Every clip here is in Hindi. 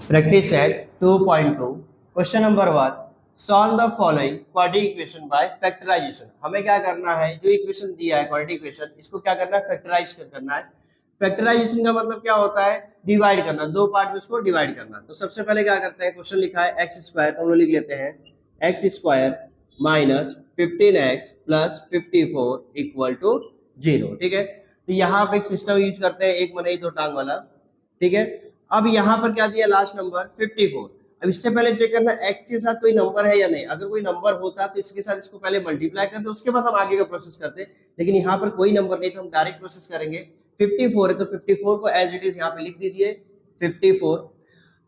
Practice set 2.2 question number 1 solve the following quadratic equation by factorisation. हमें क्या करना है, जो इक्वेशन दिया है क्वाड्रेटिक इक्वेशन, इसको क्या करना है, फैक्टराइज करना है। फैक्टराइजेशन का मतलब क्या होता है, डिवाइड करना, दो पार्ट में उसको डिवाइड करना। तो सबसे पहले क्या करते हैं, क्वेश्चन लिखा है एक्स स्क्वायर, तो हम लोग लिख लेते हैं x square minus 15x plus 54 equal to 0। ठीक है, तो यहाँ पे एक सिस्टम यूज करते हैं, एक मनई दो टांग वाला। ठीक है, अब यहाँ पर क्या दिया, लास्ट नंबर 54। अब इससे पहले चेक करना एक्स के साथ कोई नंबर है या नहीं। अगर कोई नंबर होता तो इसके साथ इसको पहले मल्टीप्लाई करते, उसके बाद हम आगे का प्रोसेस करते। लेकिन यहाँ पर कोई नंबर नहीं, तो हम डायरेक्ट प्रोसेस करेंगे। 54 है तो 54 को एज इट इज यहाँ पे लिख दीजिए 54।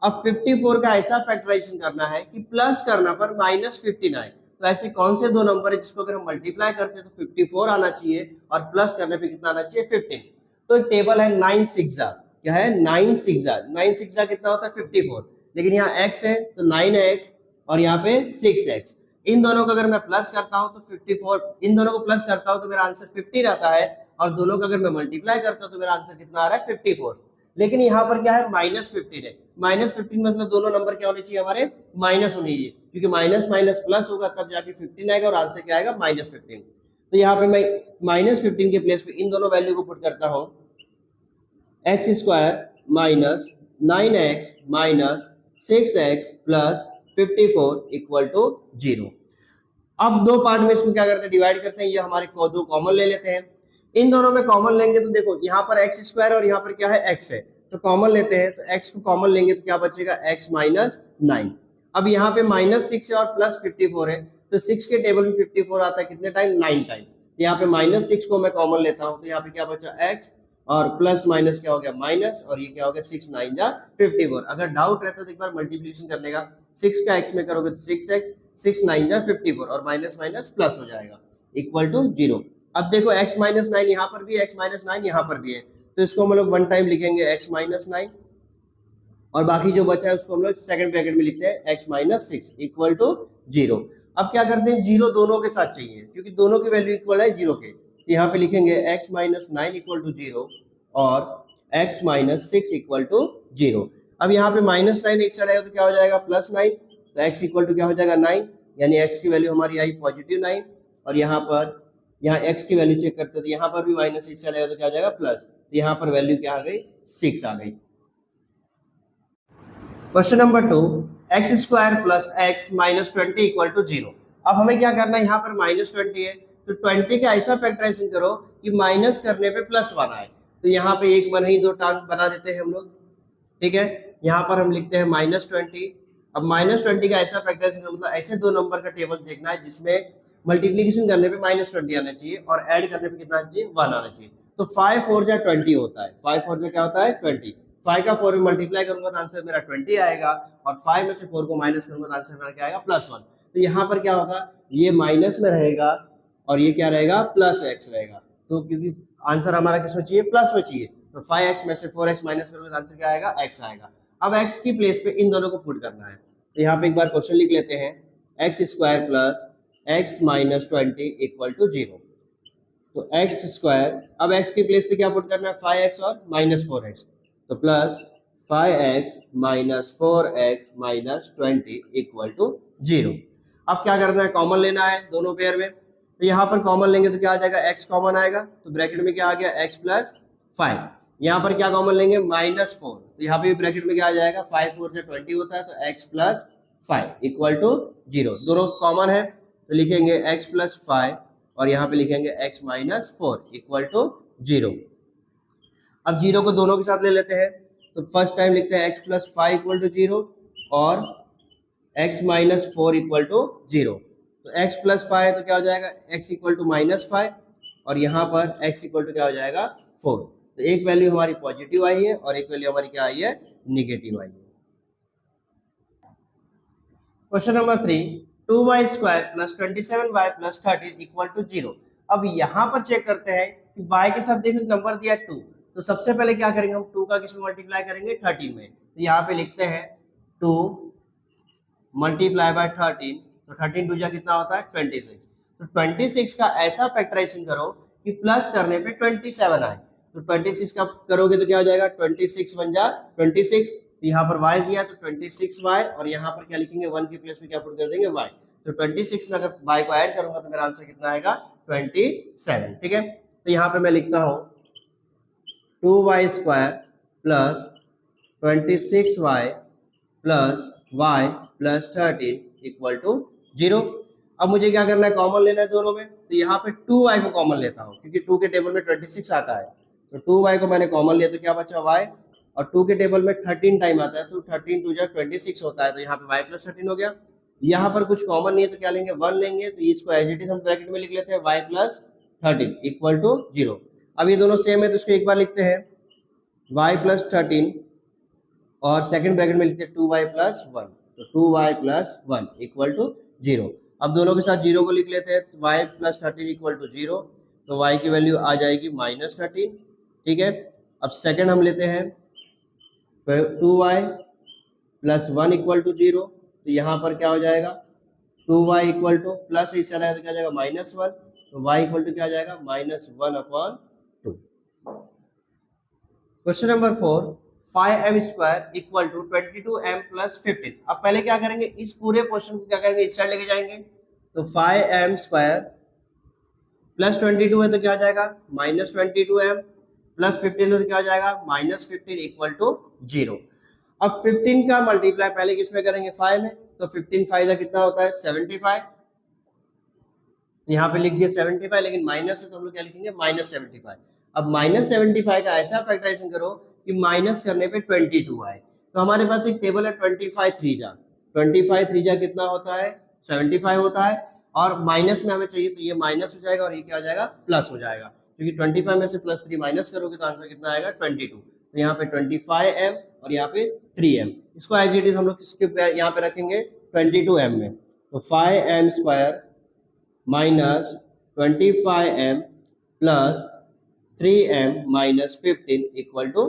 अब 54 का ऐसा फैक्टराइजेशन करना है कि प्लस करना पर -59। तो ऐसे कौन से दो नंबर है जिसको अगर हम मल्टीप्लाई करते हैं तो 54 आना चाहिए और प्लस करने पे कितना आना चाहिए, 15। तो एक टेबल है 9 6 क्या है, 9 6 कितना होता है 54। लेकिन यहाँ x है तो 9x और यहाँ पे 6x। इन दोनों को अगर मैं प्लस करता हूँ तो 54, इन दोनों को प्लस करता हूँ तो मेरा आंसर 50 आता है, और दोनों को अगर मैं मल्टीप्लाई करता हूँ तो मेरा आंसर कितना आ रहा है 54। लेकिन यहाँ पर क्या है, -15 है। -15 मतलब दोनों नंबर क्या होने चाहिए, हमारे माइनस होने चाहिए, क्योंकि माइनस माइनस प्लस होगा तब जाके 15 आएगा और आंसर क्या आएगा, -15। तो यहाँ पे मैं -15 के प्लेस पे इन दोनों वैल्यू को पुट करता हूँ, x square minus 9x minus 6x plus 54 equal to 0। अब दो पार्ट में इसको क्या करते हैं, डिवाइड करते हैं। ये हमारे को दो कॉमन ले लेते हैं। इन दोनों में कॉमन लेंगे तो देखो यहाँ पर एक्स स्क्वायर और यहाँ पर क्या है, एक्स है, तो कॉमन लेते हैं। तो एक्स को कॉमन लेंगे तो क्या बचेगा, एक्स माइनस 9। अब यहाँ पे -6 है और प्लस 54 है, तो 6 के टेबल में 54 आता है कितने टाइम, 9 टाइम। तो यहाँ पे -6 को मैं कॉमन लेता हूँ, तो यहाँ पे क्या बचा, एक्स और प्लस माइनस क्या हो गया, माइनस, और ये क्या हो गया, 6 9 जा 54। अगर डाउट रहता तो एक बार मल्टीप्लिकेशन करने का, 6 का x में करोगे तो 6x, 6 9 जा 54 और माइनस माइनस प्लस हो जाएगा इक्वल टू 0। अब देखो x माइनस 9 यहाँ पर भी है, x माइनस 9 यहाँ पर भी है, तो इसको हम लोग वन टाइम लिखेंगे x माइनस 9, और बाकी जो बचा है उसको हम लोग सेकंड ब्रैकेट में लिखते हैं x माइनस 6 इक्वल टू 0। अब क्या करते हैं, 0 दोनों के साथ चाहिए, क्योंकि दोनों की वैल्यू इक्वल है 0 के। तो यहाँ पे लिखेंगे x माइनस 9 इक्वल टू 0 और x माइनस 6 इक्वल टू 0। अब यहाँ पे -9 एक साइड आएगा तो क्या हो जाएगा, +9, तो x इक्वल टू क्या हो जाएगा, 9, यानी x की वैल्यू हमारी आई +9। और यहाँ पर x की वैल्यू चेक करते हैं तो यहाँ पर भी माइनस इस साइड आएगा तो क्या हो जाएगा, प्लस, तो यहाँ पर वैल्यू क्या आ गई, 6 आ गई। Question number 2 x square plus x minus 20 equal to 0। अब हमें क्या करना है, यहाँ पर -20 है तो 20 का ऐसा फैक्टराइजेशन करो कि माइनस करने पे +1 आए। तो यहाँ पे एक मन ही दो टांग बना देते हैं हम लोग। ठीक है, यहाँ पर हम लिखते हैं -20। अब -20 का ऐसा फैक्टराइजेशन मतलब ऐसे दो नंबर का टेबल देखना है जिसमें मल्टीप्लीकेशन करने पे -20 आना चाहिए और ऐड करने पे कितना आना चाहिए, 1 आना चाहिए। तो 5 4 जा 20 होता है, 5 4 जा क्या होता है, 20। 5 का 4 में मल्टीप्लाई करूंगा तो आंसर मेरा 20 आएगा, और 5 में से 4 को माइनस करूंगा तो आंसर मेरा क्या आएगा, +1। तो यहाँ पर क्या होगा, ये माइनस में रहेगा और ये क्या रहेगा, +x रहेगा। तो क्योंकि आंसर हमारा किसमें चाहिए, प्लस में चाहिए, तो 5x में से 4x माइनस करोगे तो आंसर क्या आएगा, x आएगा। अब x की प्लेस पे इन दोनों को पुट करना है। तो यहाँ पे एक बार क्वेश्चन लिख लेते हैं, x square plus x minus 20 equal to 0। तो एक्स स्क्वायर, अब x की प्लेस पे क्या पुट करना है, 5x और -4x, तो plus 5x minus 4x minus 20 equal to 0। अब क्या करना है, कॉमन लेना है दोनों पेयर में। तो यहाँ पर कॉमन लेंगे तो क्या आ जाएगा, x कॉमन आएगा, तो ब्रैकेट में क्या आ गया, x प्लस 5। यहाँ पर क्या कॉमन लेंगे, -4, तो यहाँ पे भी ब्रैकेट में क्या आ जाएगा, 5 4 से 20 होता है, तो x प्लस 5 इक्वल टू 0। दोनों कॉमन है तो लिखेंगे x प्लस 5 और यहाँ पे लिखेंगे x माइनस 4 इक्वल टू 0। अब 0 को दोनों के साथ ले लेते हैं, तो फर्स्ट टाइम लिखते हैं x प्लस 5 इक्वल टू 0 और x माइनस 4 इक्वल टू 0। तो x प्लस 5 है तो क्या हो जाएगा, x इक्वल टू -5, और यहाँ पर x इक्वल टू क्या हो जाएगा, 4। तो एक वैल्यू हमारी पॉजिटिव आई है और एक वैल्यू हमारी क्या आई है, निगेटिव आई है। Question number 3 2y square plus 27y plus 13 equal to 0। अब यहाँ पर चेक करते हैं कि y के साथ देखो नंबर दिया 2, तो सबसे पहले क्या करेंगे, हम 2 का किसमें मल्टीप्लाई करेंगे, 13 में। तो यहाँ पे लिखते हैं 2 मल्टीप्लाई बाय 13, तो 13 2 जा कितना होता है, 26। तो 26 का ऐसा फैक्टराइजेशन करो कि प्लस करने पे 27 आए। तो 26 का करोगे तो क्या हो जाएगा, 26 1 जा 26, तो यहाँ पर y दिया है तो 26y, और यहाँ पर क्या लिखेंगे 1 की प्लेस में क्या पुट कर देंगे y। तो 26 में अगर y को ऐड करूंगा तो मेरा आंसर कितना आएगा 27। ठीक है, तो यहाँ पे मैं लिखता हूँ 2y square plus 26y plus y plus 13 equal to 0। अब मुझे क्या करना है, कॉमन लेना है दोनों में, तो यहाँ पे 2y को कॉमन लेता हूँ क्योंकि 2 के टेबल में 26 आता है, तो 2y को मैंने कॉमन लिया तो क्या बचा y, और 2 के टेबल में 13 टाइम आता है तो 13 2 जा 26 होता है, तो यहाँ पे y प्लस 13 हो गया। यहाँ पर कुछ कॉमन नहीं है तो क्या लेंगे 1 लेंगे, तो इसको एज इट इज हम ब्रैकेट में लिख लेते हैं y प्लस 13 इक्वल टू 0। अब ये दोनों सेम है तो इसको एक बार लिखते हैं y प्लस 13 और सेकंड ब्रैकेट में लिखते हैं 2y प्लस 1, तो 2y प्लस 1 इक्वल टू 0। अब दोनों के साथ 0 को लिख लेते हैं, तो y प्लस 13 इक्वल टू 0, तो y की वैल्यू आ जाएगी -13। ठीक है, अब सेकंड हम लेते हैं 2y प्लस 1 इक्वल टू 0, तो यहाँ पर क्या हो जाएगा 2y इक्वल टू प्लस इस चला तो क्या जाएगा -1, तो y इक्वल टू क्या आ जाएगा -1/2। Question number 4, 5m square equal to 22m plus 15। अब पहले क्या करेंगे, इस पूरे क्वेश्चन को क्या करेंगे इस साइड लेके जाएंगे, तो 5m स्क्वायर प्लस 22 है तो क्या आ जाएगा -22m प्लस 15 है तो क्या आ जाएगा -15 इक्वल टू 0। अब 15 का मल्टीप्लाई पहले किसमें करेंगे 5 में, तो 15 5 का कितना होता है 75, यहाँ पे लिख दिया 75, लेकिन माइनस है तो हम लोग क्या लिखेंगे -75। अब -75 का ऐसा फैक्टराइजेशन करो कि माइनस करने पे 22 आए, तो हमारे पास एक टेबल है 25 3 जा कितना होता है 75 होता है, और माइनस में हमें चाहिए तो ये माइनस हो जाएगा और ये क्या हो जाएगा प्लस हो जाएगा, क्योंकि 25 में से +3 माइनस करोगे तो आंसर कितना आएगा 22। तो यहाँ पे 25m और यहाँ पे 3m, इसको एज इट इज हम लोग किसके यहाँ पे रखेंगे 22m में, तो 5m square minus 25m plus 3m minus 15 equal to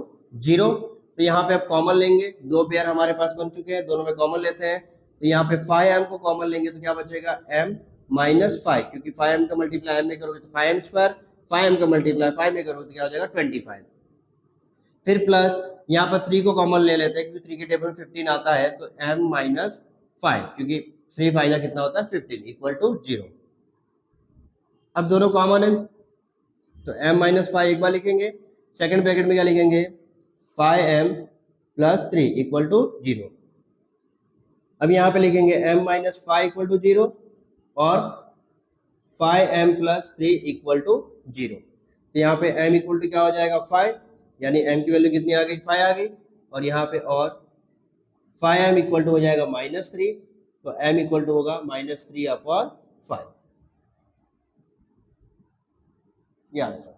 0। तो यहाँ पे आप कॉमन लेंगे, दो पेयर हमारे पास बन चुके हैं, दोनों में कॉमन लेते हैं, तो यहाँ पे 5m को कॉमन लेंगे तो क्या बचेगा m माइनस 5, क्योंकि 5m का मल्टीप्लाई m में करोगे तो 5m स्क्वायर, 5m का मल्टीप्लाई 5 में करोगे तो क्या हो जाएगा 25। फिर प्लस यहाँ पर 3 को कॉमन ले लेते हैं क्योंकि 3 के टेबल में 15 आता है, तो m माइनस 5, क्योंकि 3 5 का कितना होता है 15 इक्वल टू 0। अब दोनों कॉमन है तो m माइनस 5 एक बार लिखेंगे, सेकंड ब्रैकेट में क्या लिखेंगे 5m प्लस 3 इक्वल टू 0। अब यहाँ पे लिखेंगे m माइनस 5 इक्वल टू 0 और 5m प्लस 3 इक्वल टू 0। तो यहाँ पे m इक्वल टू क्या हो जाएगा 5, यानी m की वैल्यू कितनी आ गई 5 आ गई, और यहाँ पे और 5m इक्वल टू हो जाएगा -3, तो m इक्वल टू होगा -3/5, ये answer.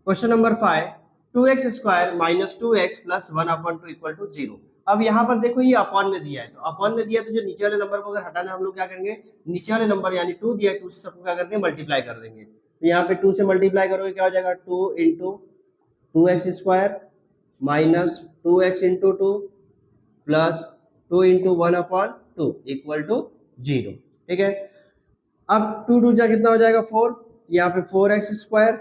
Question number 5, 2x square minus 2x plus 1/2 equal to 0। अब यहाँ पर देखो ये अपॉन में दिया है, तो अपॉन में दिया तो जो नीचे वाले नंबर को अगर हटाना हम लोग क्या करेंगे, नीचे वाले नंबर यानी 2 दिया है 2 से सबको क्या करेंगे मल्टीप्लाई कर देंगे, तो यहाँ पे 2 से मल्टीप्लाई करोगे क्या हो जाएगा 2 into 2x square minus 2x into 2 plus 2 into 1/2 equal to 0। ठीक है, अब 2 2 जा कितना हो जाएगा 4, यहाँ पे 4x स्क्वायर,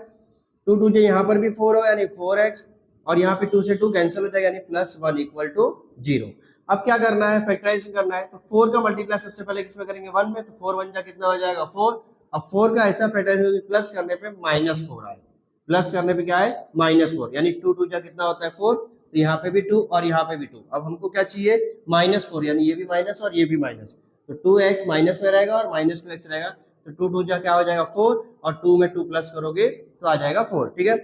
2 2 जा यहाँ पर भी 4 होगा यानी 4x, और यहाँ पे 2 से 2 कैंसिल हो जाएगा यानी +1 इक्वल टू 0। अब क्या करना है फैक्टराइजेशन करना है, तो 4 का मल्टीप्लाई सबसे पहले किसमें करेंगे 1 में, तो 4 1 जा कितना हो जाएगा 4। अब 4 का ऐसा फैक्टराइजेशन प्लस करने पे -4 आए, प्लस करने पे क्या है -4, यानी 2 2 जा कितना होता है 4, तो यहाँ पे भी 2 और यहाँ पे भी 2। अब हमको क्या चाहिए -4, यानी ये भी माइनस और ये भी माइनस, तो 2x माइनस में रहेगा और -2x रहेगा, तो 2 2 जा क्या हो जाएगा 4, और 2 में 2 प्लस करोगे तो आ जाएगा 4। ठीक है,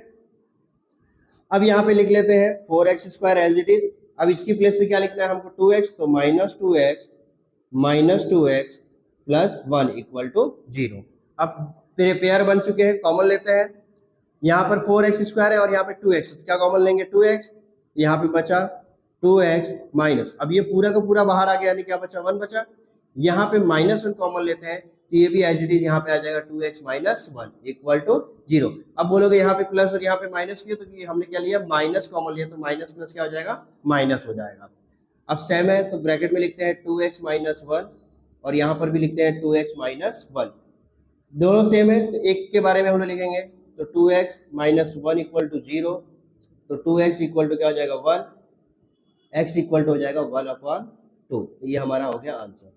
अब यहाँ पे लिख लेते हैं 4x square as it is. अब इसकी प्लेस पे क्या लिखना है हमको 2x, तो -2x प्लस 1 इक्वल टू 0। अब मेरे पेयर बन चुके हैं, कॉमन लेते हैं, यहाँ पर 4x स्क्वायर है और यहाँ पे 2x, तो क्या कॉमन लेंगे 2x, यहाँ पे बचा 2x माइनस, अब ये पूरा का पूरा बाहर आ गया यानी क्या बचा 1 बचा, यहाँ पे -1 कॉमन लेते हैं तो ये भी एज इट इज यहाँ पे आ जाएगा 2x माइनस 1 इक्वल टू 0। अब बोलोगे यहाँ पे प्लस और यहाँ पे माइनस किया, तो हमने क्या लिया माइनस कॉमन लिया, तो माइनस प्लस क्या हो जाएगा माइनस हो जाएगा। अब सेम है तो ब्रैकेट में लिखते हैं 2x माइनस 1 और यहाँ पर भी लिखते हैं 2x माइनस 1, दोनों सेम है तो एक के बारे में हम लोग लिखेंगे, तो 2x माइनस 1 इक्वल टू 0, तो 2x इक्वल टू क्या हो जाएगा 1, x इक्वल टू हो जाएगा 1/2। तो ये हमारा हो गया answer.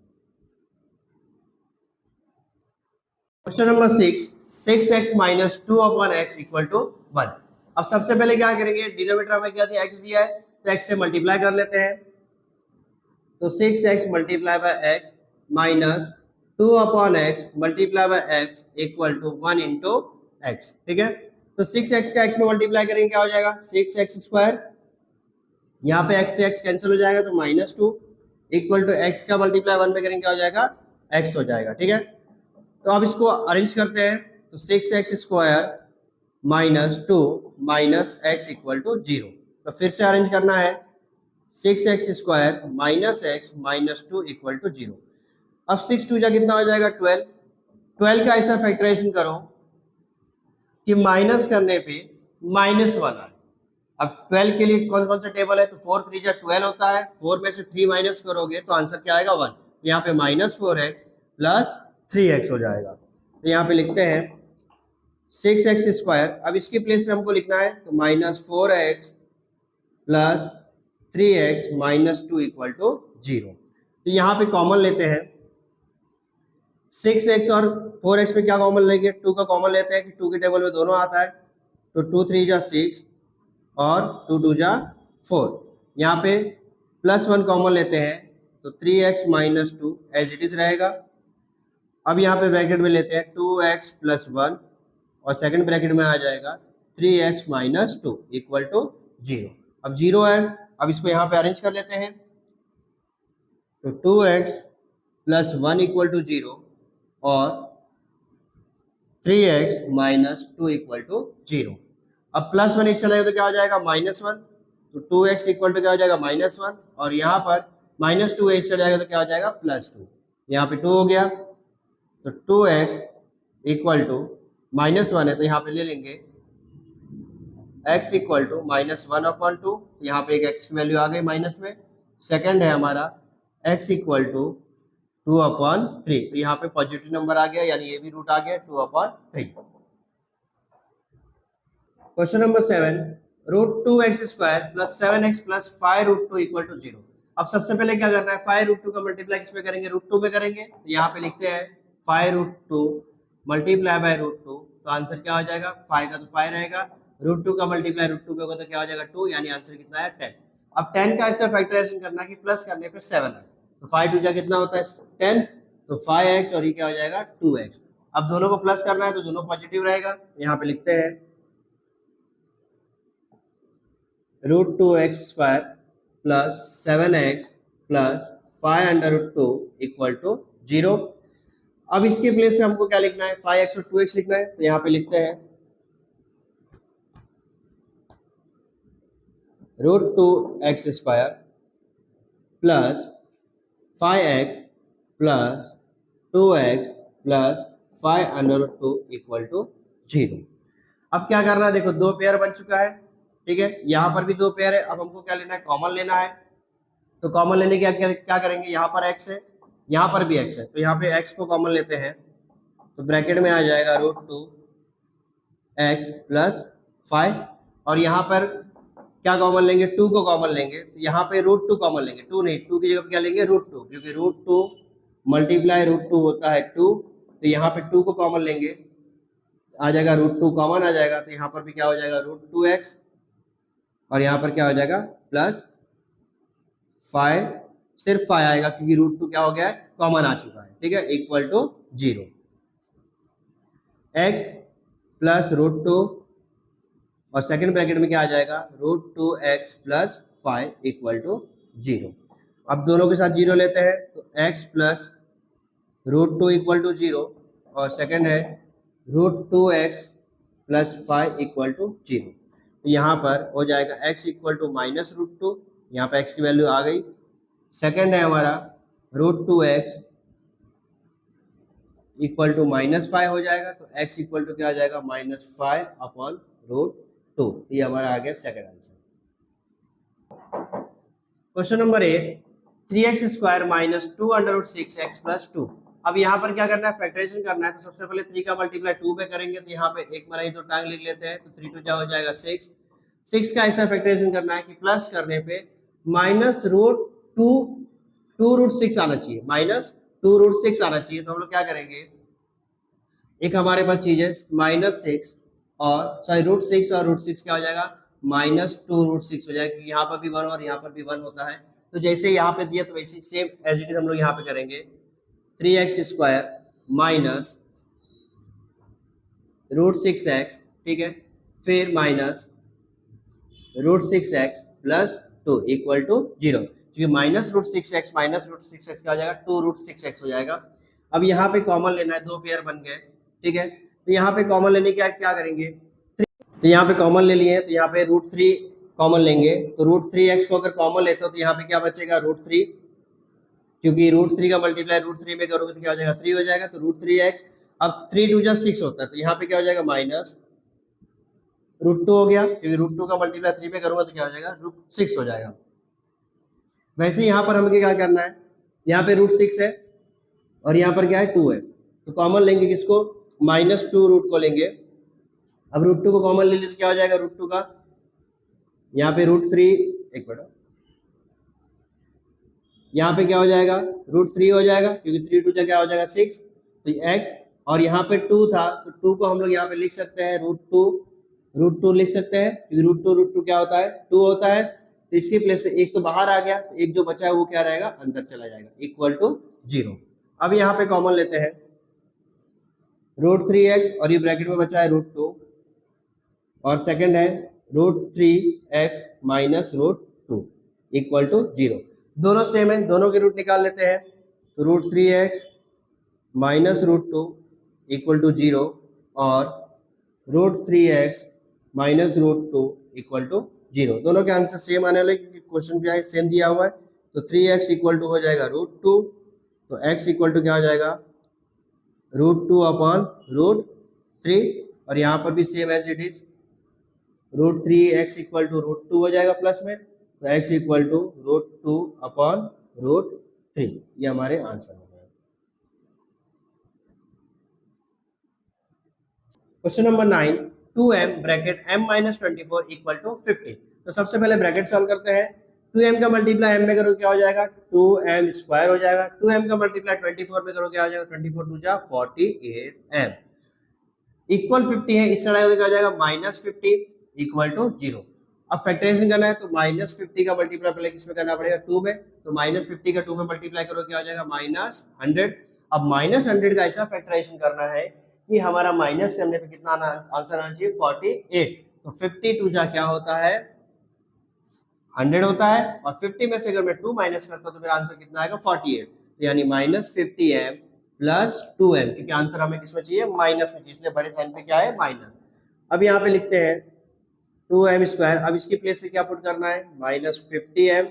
Question number 6, 6x minus 2/x equal to 1। अब सबसे पहले क्या करेंगे, डिनोमिनेटर में क्या दिया, x दिया है तो x से मल्टीप्लाई कर लेते हैं। तो 6x multiply by x minus 2/x multiply by x equal to 1 into x. ठीक है, तो 6x का x में मल्टीप्लाई करेंगे क्या हो जाएगा 6x²। यहाँ पे x से x कैंसिल हो जाएगा तो -2 इक्वल टू x का मल्टीप्लाई 1 में करेंगे क्या हो जाएगा x हो जाएगा। ठीक है, तो अब इसको अरेंज करते हैं। तो 6x² minus 2 minus x equal to 0। तो फिर से अरेंज करना है, 6x² minus x minus 2 equal to 0। अब 6 2 जा कितना हो जाएगा 12। 12 का ऐसा फैक्टराइजेशन करो कि माइनस करने पे -1 आए। अब 12 के लिए कौन कौन सा टेबल है, तो 4 3 जा 12 होता है, 4 में से 3 माइनस करोगे तो आंसर क्या आएगा 1। यहाँ पे -4x प्लस 3x हो जाएगा। तो यहाँ पे लिखते हैं 6x²। अब इसकी प्लेस पे हमको लिखना है तो -4x plus 3x minus 2 equal to 0। तो यहाँ पे कॉमन लेते हैं, 6x और 4x में क्या कॉमन लेंगे, 2 का कॉमन लेते हैं कि 2 के टेबल में दोनों आता है। तो 2 3 जा 6 और 2 2 जा 4। यहाँ पे +1 कॉमन लेते हैं तो 3x minus 2 as it is रहेगा। अब यहाँ पे ब्रैकेट में लेते हैं 2x प्लस 1 और सेकंड ब्रैकेट में आ जाएगा 3x माइनस 2 इक्वल टू 0। अब 0 है, अब इसको यहाँ पे अरेंज कर लेते हैं। तो 2x प्लस 1 इक्वल टू 0 और 3x माइनस 2 इक्वल टू 0। अब +1 इस चलेगा तो क्या हो जाएगा -1। तो 2x इक्वल टू क्या हो जाएगा -1 और यहाँ पर -2 इस चला जाएगा तो क्या हो जाएगा +2। यहाँ पे 2 हो गया तो 2x इक्वल टू -1 है तो यहाँ पे ले लेंगे x इक्वल टू -1/2। यहाँ पे एक x की वैल्यू आ गई माइनस में। सेकंड है हमारा x इक्वल टू 2/3। तो यहाँ पे पॉजिटिव नंबर आ गया, यानी ये भी रूट आ गया 2/3। Question number 7, √2x² plus 7x plus 5√2 equal to 0। अब सबसे पहले क्या करना है, 5√2 का मल्टीप्लाई किस में करेंगे, √2 में करेंगे। तो यहाँ पे लिखते हैं 5√2 मल्टीप्लाई बाय √2। तो आंसर क्या हो जाएगा, 5 का तो 5 रहेगा, √2 का मल्टीप्लाई √2 पे होगा तो क्या हो जाएगा 2, यानी आंसर कितना है 10। अब 10 का ऐसा फैक्टराइजेशन करना है कि प्लस करने पे 7 है। तो 5 2 जा कितना होता है 10, तो 5x और ये क्या हो जाएगा 2x। अब दोनों को प्लस करना है तो दोनों पॉजिटिव रहेगा। यहाँ पे लिखते हैं √2x² plus 7x plus 5√2 equal to 0। अब इसके प्लेस पे हमको क्या लिखना है, 5x और 2x लिखना है। तो यहाँ पे लिखते हैं √2x² plus 5x plus 2x plus 5√2 equal to 0। अब क्या करना है, देखो दो पेयर बन चुका है। ठीक है, यहाँ पर भी दो पेयर है। अब हमको क्या लेना है, कॉमन लेना है। तो कॉमन लेने के क्या करेंगे, यहाँ पर x है, यहाँ पर भी x है, तो यहाँ पे x को कॉमन लेते हैं। तो ब्रैकेट में आ जाएगा √2x प्लस 5 और यहाँ पर क्या कॉमन लेंगे, 2 को कॉमन लेंगे। तो यहाँ पे √2 कॉमन लेंगे, 2 नहीं, 2 की जगह क्या लेंगे √2, क्योंकि √2 मल्टीप्लाई √2 होता है 2। तो यहाँ पे 2 को कॉमन लेंगे, आ जाएगा √2 कॉमन आ जाएगा। तो यहाँ पर भी क्या हो जाएगा √2x और यहाँ पर क्या हो जाएगा प्लस 5, सिर्फ 5 आएगा क्योंकि √2 क्या हो गया है कॉमन आ चुका है। ठीक है, इक्वल टू 0। x प्लस √2 और सेकंड ब्रैकेट में क्या आ जाएगा √2x प्लस 5 इक्वल टू 0। अब दोनों के साथ 0 लेते हैं तो x प्लस √2 इक्वल टू 0 और सेकंड है √2x प्लस 5 इक्वल टू 0। तो यहाँ पर हो जाएगा x इक्वल टू -√2, यहाँ पे x की वैल्यू आ गई। सेकंड है हमारा √2x इक्वल टू -5 हो जाएगा। तो x इक्वल टू क्या आ जाएगा -5/√2। ये हमारा आ गया second answer. Question number 8, 3x² minus 2√6x plus 2। अब यहाँ पर क्या करना है, फैक्टराइजेशन करना है। तो सबसे पहले 3 का मल्टीप्लाई 2 में करेंगे। तो यहाँ पे एक मराई तो टांग लिख लेते हैं। तो 3 2 जा हो जाएगा 6। 6 का ऐसा फैक्टराइजेशन करना है कि प्लस करने पे minus root two root six आना चाहिए, माइनस टू रूट सिक्स आना चाहिए। तो हम लोग क्या करेंगे, एक हमारे पास चीज है माइनस सिक्स और सॉरी रूट सिक्स, और रूट सिक्स क्या हो जाएगा माइनस टू रूट सिक्स हो जाएगा, क्योंकि यहाँ पर भी वन और यहाँ पर भी वन होता है। तो जैसे यहाँ पे दिया तो वैसे सेम एज इट इज हम लोग यहाँ पे करेंगे, three x square minus root six x, ठीक है, फिर minus root six x plus two equal to zero, क्योंकि माइनस रूट सिक्स एक्स क्या हो जाएगा टू रूट सिक्स एक्स हो जाएगा। अब यहाँ पे कॉमन लेना है, दो पेयर बन गए, ठीक है। तो यहाँ पे कॉमन लेने के क्या करेंगे, तो यहाँ पे कॉमन ले लिए, तो यहाँ पे रूट थ्री कॉमन लेंगे, तो रूट थ्री एक्स को अगर कॉमन लेते हो तो यहाँ पे क्या बचेगा रूट थ्री, क्योंकि रूट थ्री का मल्टीप्लाई रूट थ्री में करोगे तो क्या हो जाएगा थ्री हो जाएगा, तो रूट थ्री एक्स। अब थ्री टू जा सिक्स होता है, तो यहाँ पे क्या हो जाएगा माइनस रूट टू हो गया, क्योंकि रूट टू का मल्टीप्लाई थ्री में करूंगा तो क्या हो जाएगा रूट सिक्स हो जाएगा। वैसे यहाँ पर हमें क्या करना है, यहाँ पे रूट सिक्स है और यहाँ पर क्या है टू है, तो कॉमन लेंगे किसको, माइनस टू रूट को लेंगे। अब रूट टू को कॉमन ले लीजिए, क्या हो जाएगा रूट टू का, यहाँ पे रूट थ्री, एक मिनट, यहाँ पे क्या हो जाएगा रूट थ्री हो जाएगा, क्योंकि थ्री टू क्या हो जाएगा सिक्स, तो एक्स, और यहाँ पे टू था तो टू को हम लोग यहाँ पे लिख सकते हैं रूट टू लिख सकते हैं, क्योंकि रूट टू क्या होता है टू होता है। तो इसके प्लेस पे एक तो बाहर आ गया, तो एक जो बचा है वो क्या रहेगा अंदर चला जाएगा, इक्वल टू जीरो। अब यहाँ पे कॉमन लेते हैं रूट थ्री एक्स, और ये ब्रैकेट में बचा है रूट टू, और सेकंड है root three x minus root two equal to zero. दोनों सेम है, दोनों के रूट निकाल लेते हैं, तो root three x minus root two equal to zero, और root three x minus root two equal to zero. दोनों के आंसर सेम आने वाले, क्योंकि क्वेश्चन भी सेम दिया हुआ है। तो थ्री एक्स इक्वल टू हो जाएगा रूट टू, तो एक्स इक्वल टू क्या हो जाएगा root two upon root three, और यहाँ पर भी same as it is, root three x equal to root two हो जाएगा प्लस में, तो x equal to root two upon root three, ये हमारे आंसर हो गए। Question number 9, 2m bracket m minus 24 equal to 50। तो सबसे पहले ब्रैकेट सॉल्व करते हैं, 2m का मल्टीप्लाई m में करो क्या हो जाएगा 2m स्क्वायर हो जाएगा, 2m का मल्टीप्लाई 24 में करो क्या हो जाएगा 24 टू जा 48m इक्वल 50 है, इस साइड क्या हो जाएगा माइनस 50 इक्वल टू जीरो। अब फैक्टराइजेशन करना है, तो माइनस 50 का मल्टीप्लाई पहले किसमें करना पड़ेगा 2 में, तो माइनस 50 का 2 में मल्टीप्लाई करो क्या हो जाएगा माइनस 100। अब माइनस 100 का ऐसा फैक्टराइजेशन करना है कि हमारा माइनस करने पे कितना आंसर आना चाहिए 48। तो 50 टू जा क्या होता है 100 होता है, और 50 में से अगर मैं 2 माइनस करता हूं तो मेरा आंसर कितना आएगा 48, तो यानी माइनस 50m प्लस 2m, क्योंकि आंसर हमें किसमें चाहिए माइनस में चाहिए, इसलिए बड़े साइन पे क्या है माइनस। अब यहाँ पे लिखते हैं 2m स्क्वायर, अब इसकी प्लेस पे क्या पुट करना है minus 50m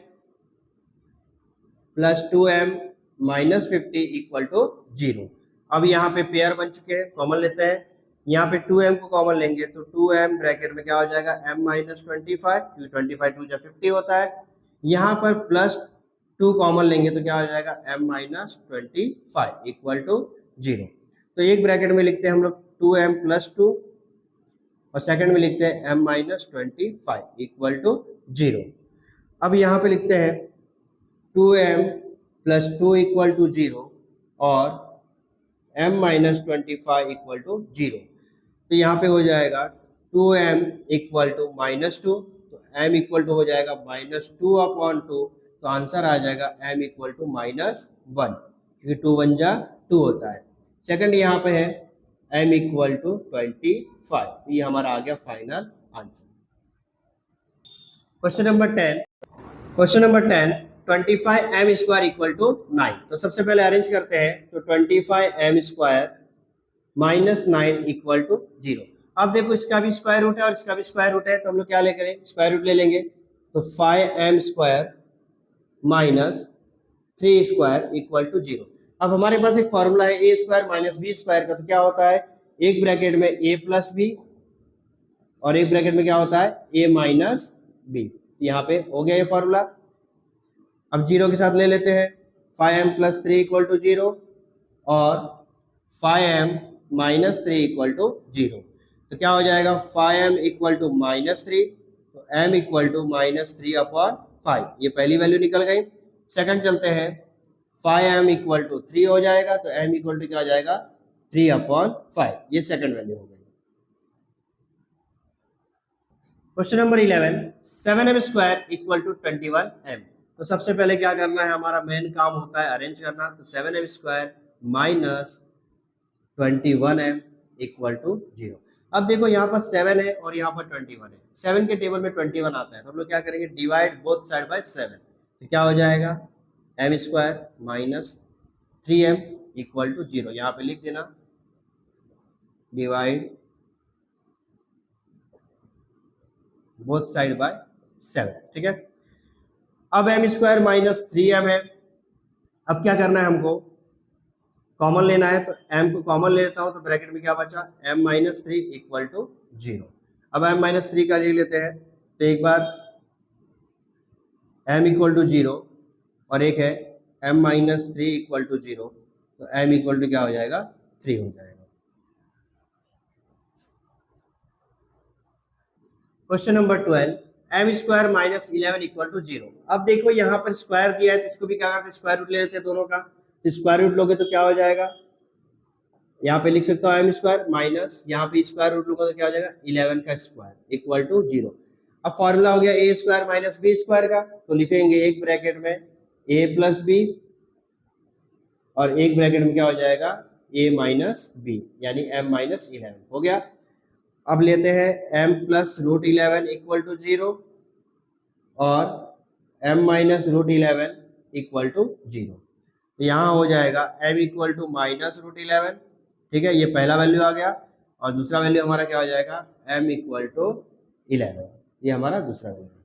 plus 2m minus 50 equal to zero. अब यहाँ पे पेयर बन चुके हैं, कॉमन लेते हैं, यहाँ पे 2m को कॉमन लेंगे तो 2m ब्रैकेट में क्या हो जाएगा m माइनस 25, क्योंकि 25 टू जा 50 होता है। यहाँ पर प्लस 2 कॉमन लेंगे तो क्या हो जाएगा m minus 25 equal to zero. तो एक ब्रैकेट में लिखते हैं हम लोग 2m प्लस 2, और सेकंड में लिखते हैं m minus 25 equal to zero. अब यहाँ पे लिखते हैं 2m plus 2 equal to zero, और m minus 25 equal to zero. तो यहाँ पे हो जाएगा 2m इक्वल टू माइनस 2, तो m इक्वल टू हो जाएगा माइनस 2 अपॉन 2, तो आंसर आ जाएगा m इक्वल टू माइनस 1, क्योंकि 2 1 जा 2 होता है। सेकंड यहाँ पे है m इक्वल टू 25, तो ये हमारा आ गया final answer. Question number 10 25m square equal to 9। तो सबसे पहले अरेंज करते हैं, तो 25m square minus 9 equal to zero. अब देखो इसका भी स्क्वायर रूट है और इसका भी स्क्वायर रूट है, तो हम लोग क्या ले करें स्क्वायर रूट ले लेंगे, तो 5m square minus 3 square equal to zero. अब हमारे पास एक फॉर्मूला है a square minus b square का, तो क्या होता है एक ब्रैकेट में a प्लस बी और एक ब्रैकेट में क्या होता है a माइनस बी। यहाँ पे हो गया ये फॉर्मूला। अब जीरो के साथ ले लेते हैं, 5m plus 3 equal to zero और 5m minus 3 equal to zero. तो क्या हो जाएगा 5m इक्वल टू माइनस 3, तो m equal to minus 3 upon 5, ये पहली वैल्यू निकल गई। सेकंड चलते हैं, 5m इक्वल टू 3 हो जाएगा, तो m इक्वल टू क्या हो जाएगा 3/5, ये सेकंड वैल्यू हो गई। Question number 11, 7m square equal to 21m। तो सबसे पहले क्या करना है, हमारा मेन काम होता है अरेंज करना। तो 7m square minus 21m equal to 0। अब देखो यहाँ पर 7 है और यहाँ पर 21 है, 7 के टेबल में 21 आता है, तो हम लोग क्या करेंगे, डिवाइड बोथ साइड बाय 7। तो क्या हो जाएगा, m square minus 3m equal to 0, यहाँ पे लिख देना, डिवाइड बोथ साइड बाय 7, ठीक है। अब m स्क्वायर माइनस 3m है, अब क्या करना है, हमको कॉमन लेना है। तो m को कॉमन ले लेता हूं, तो ब्रैकेट में क्या बचा, m माइनस 3 इक्वल टू 0। अब m माइनस 3 का ले लेते हैं, तो एक बार m इक्वल टू 0 और एक है m माइनस 3 इक्वल टू 0, तो m इक्वल टू क्या हो जाएगा 3 हो जाएगा। Question number 12, m square minus 11 equal to 0। अब देखो यहाँ पर स्क्वायर दिया है, तो इसको भी क्या करते हैं, स्क्वायर रूट ले लेते हैं दोनों का। तो स्क्वायर रूट लोगे तो क्या हो जाएगा, यहाँ पे लिख सकता हूँ m स्क्वायर माइनस, यहाँ पे स्क्वायर रूट लूंगा तो क्या हो जाएगा 11 का स्क्वायर इक्वल टू 0। अब फॉर्मूला हो गया a square minus b square का, तो लिखेंगे एक ब्रैकेट में a प्लस बी और एक ब्रैकेट में क्या हो जाएगा a माइनस बी, यानी m माइनस 11 हो गया। अब लेते हैं m plus root 11 equal to 0 और m minus root 11 equal to 0। तो यहाँ हो जाएगा m equal to minus root 11, ठीक है, ये पहला वैल्यू आ गया। और दूसरा वैल्यू हमारा क्या हो जाएगा m इक्वल टू 11, ये हमारा दूसरा वैल्यू।